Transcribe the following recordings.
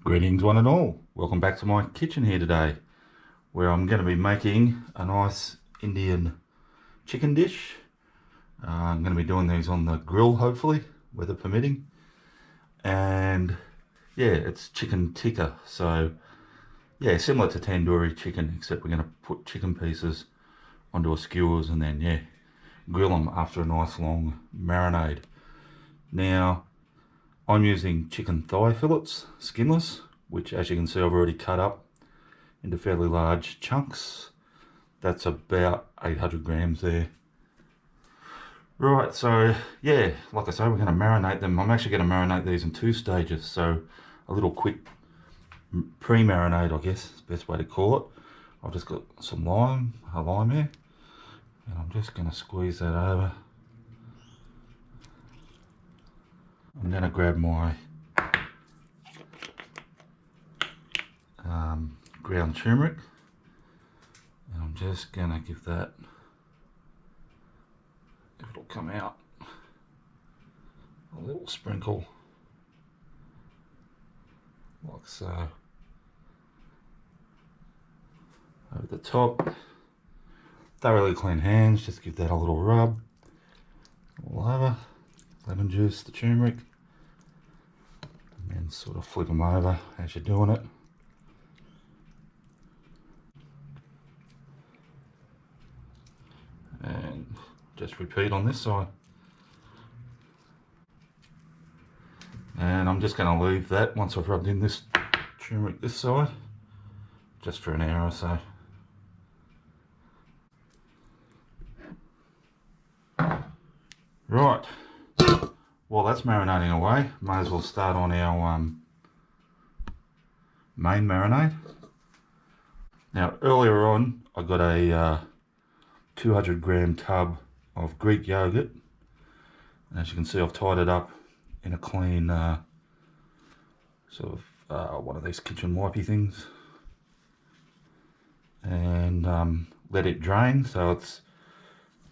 Greetings one and all. Welcome back to my kitchen here today, where I'm going to be making a nice Indian chicken dish. I'm going to be doing these on the grill, hopefully, weather permitting. And yeah, it's chicken tikka. So yeah, similar to tandoori chicken, except we're going to put chicken pieces onto a skewers and then yeah, grill them after a nice long marinade. Now, I'm using chicken thigh fillets, skinless, which as you can see I've already cut up into fairly large chunks. That's about 800 grams there. Right, so yeah, like I say, we're going to marinate them. I'm actually going to marinate these in 2 stages, so a little quick pre-marinade, I guess is the best way to call it. I've just got some lime here, and I'm just going to squeeze that over. I'm going to grab my ground turmeric, and I'm just going to give that, if it'll come out, a little sprinkle, like so, over the top. Thoroughly clean hands, just give that a little rub all over. Lemon juice, the turmeric, and then sort of flip them over as you're doing it. And just repeat on this side. And I'm just going to leave that once I've rubbed in this turmeric this side, just for an hour or so. Right. While that's marinating away, may as well start on our main marinade. Now earlier on I got a 200 gram tub of Greek yogurt, and as you can see I've tied it up in a clean sort of one of these kitchen wipey things, and let it drain. So it's,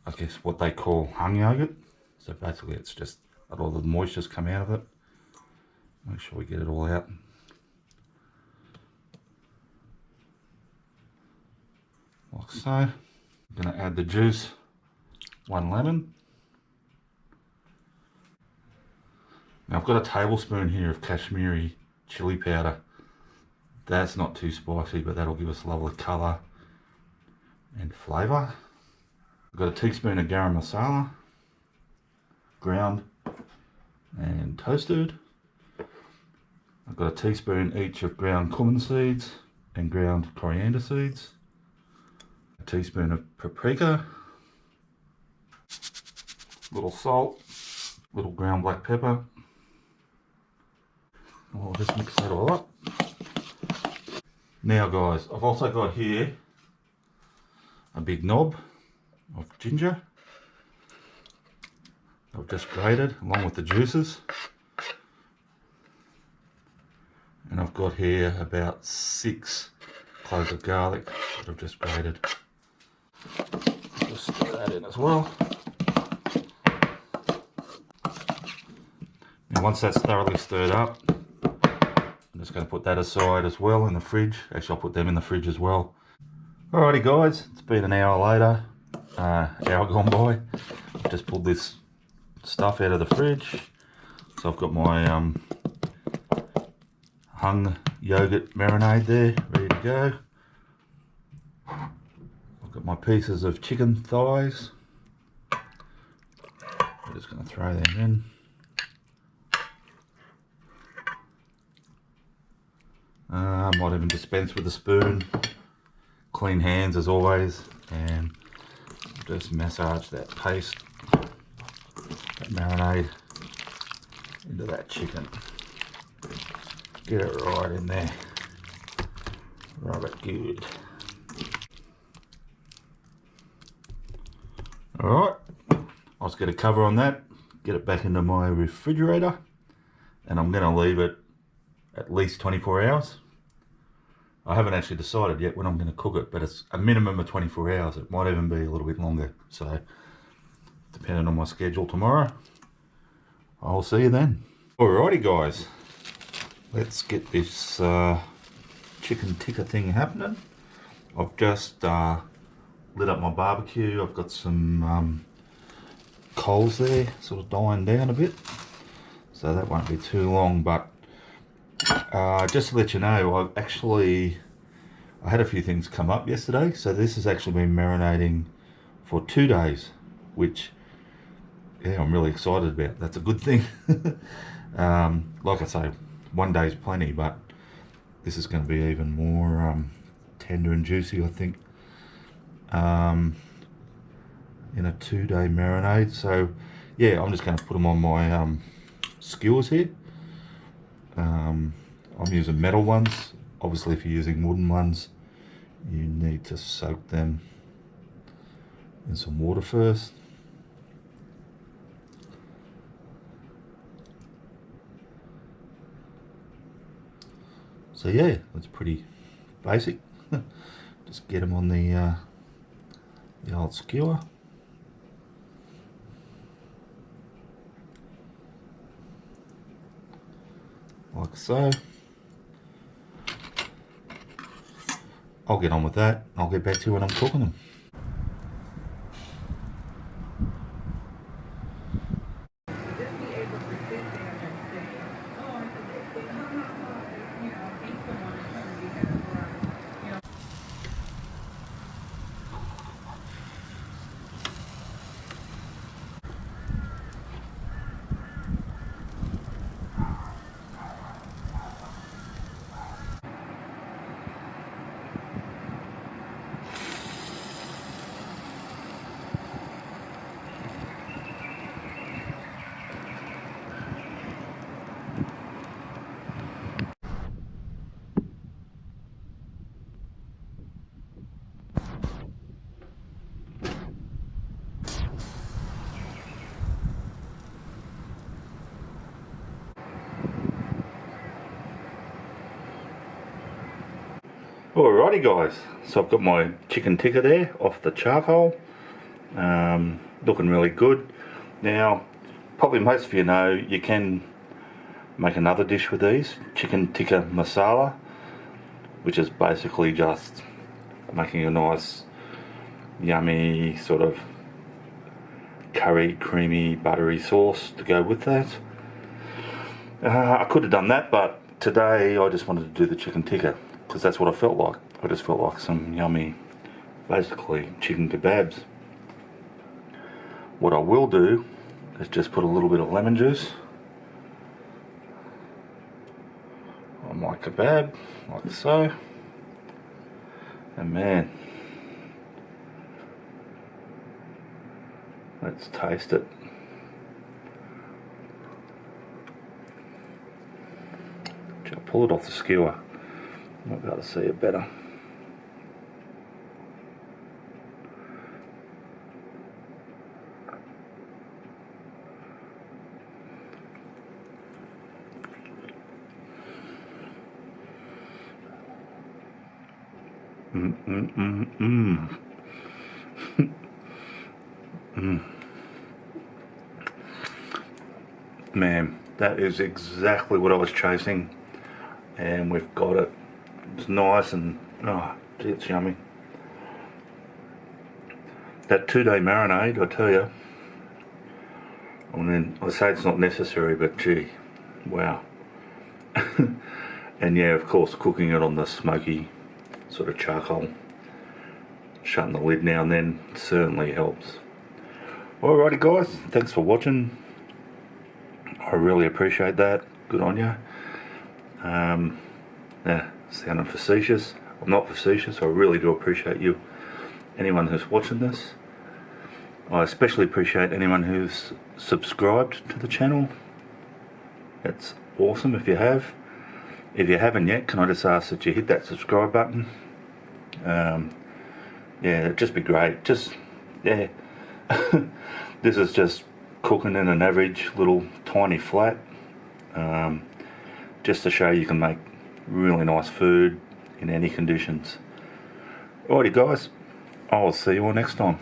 I guess, what they call hung yogurt. So basically it's just all the moisture's come out of it. Make sure we get it all out. Like so. I'm going to add the juice, 1 lemon. Now I've got a tablespoon here of Kashmiri chili powder. That's not too spicy, but that'll give us lovely colour and flavour. I've got a teaspoon of garam masala, ground and toasted. I've got a teaspoon each of ground cumin seeds and ground coriander seeds, a teaspoon of paprika, little salt, little ground black pepper. I'll just mix that all up. Now guys, I've also got here a big knob of ginger. I've just grated along with the juices, and I've got here about 6 cloves of garlic that I've just grated. Just stir that in as well. Now once that's thoroughly stirred up, I'm just going to put that aside as well in the fridge. Actually, I'll put them in the fridge as well. Alrighty guys, it's been an hour later, hour gone by. I've just pulled this stuff out of the fridge. So I've got my hung yogurt marinade there, ready to go. I've got my pieces of chicken thighs. I'm just going to throw them in. I might even dispense with a spoon. Clean hands as always, and just massage that paste, that marinade, into that chicken. Get it right in there. Rub it good. Alright, I'll just get a cover on that, get it back into my refrigerator, and I'm going to leave it at least 24 hours. I haven't actually decided yet when I'm going to cook it, but it's a minimum of 24 hours. It might even be a little bit longer. So, depending on my schedule tomorrow, I'll see you then. Alrighty guys, let's get this chicken tikka thing happening. I've just lit up my barbecue. I've got some coals there, sort of dying down a bit, so that won't be too long. But just to let you know, I had a few things come up yesterday, so this has actually been marinating for 2 days, which, yeah, I'm really excited about. That's a good thing. Like I say, 1 day's plenty, but this is going to be even more tender and juicy, I think, in a 2-day marinade. So yeah, I'm just going to put them on my skewers here. I'm using metal ones. Obviously, if you're using wooden ones, you need to soak them in some water first. So yeah, that's pretty basic. Just get them on the old skewer. Like so. I'll get on with that. I'll get back to you when I'm cooking them. Alrighty guys, so I've got my chicken tikka there off the charcoal, looking really good. Now, probably most of you know you can make another dish with these, chicken tikka masala, which is basically just making a nice yummy sort of curry, creamy, buttery sauce to go with that. I could have done that, but today I just wanted to do the chicken tikka because that's what I felt like. I just felt like some yummy, basically chicken kebabs. What I will do is just put a little bit of lemon juice on my kebab, like so. And man, let's taste it. I'll pull it off the skewer. I might be able to see it better. Man, that is exactly what I was chasing, and we've got it. It's nice and oh, gee, it's yummy. That 2-day marinade, I tell you. I mean, I say it's not necessary, but gee, wow. And yeah, of course, cooking it on the smoky sort of charcoal, shutting the lid now and then certainly helps. Alrighty guys, thanks for watching. I really appreciate that. Good on you. Yeah, sounding facetious. I'm not facetious. I really do appreciate you. Anyone who's watching this. I especially appreciate anyone who's subscribed to the channel. It's awesome if you have. If you haven't yet, can I just ask that you hit that subscribe button? Yeah, it'd just be great. Just, yeah. This is just cooking in an average little tiny flat. Just to show you can make really nice food in any conditions. Alrighty guys, I'll see you all next time.